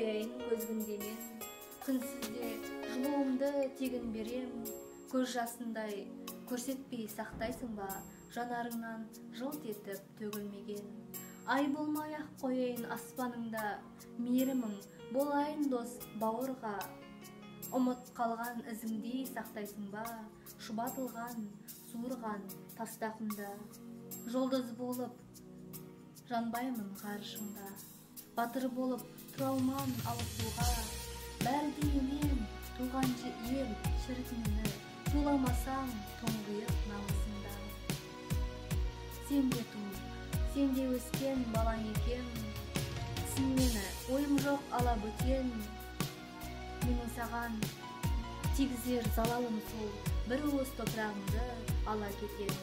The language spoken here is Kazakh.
кояйын көзгүнде мен, күнсізде жылуымды тегін берем, көз жасындай көрсетпей сақтайсың ба, жанарыңнан жылт етіп төгілмеген. Ай болмай-ақ қояйын аспаныңда, мейірімің болайын дос бауырға. Ұмыт қалған ізіңдей сақтайсың ба, шұбатылған, суырған тастақында. Жолдыз болып жанбаймын ғарышыңда, батыр болып тұра алман алысуға. Бәрі мен туғаншы ел шіркініне, туламасаң тоңғиық намысында. Сен де туып, сен де өскен балаң екен, түсін мені, ойым жоқ ала бөтен. Менің саған тигізер залалым сол, бір уыс топырағымды ала кетем.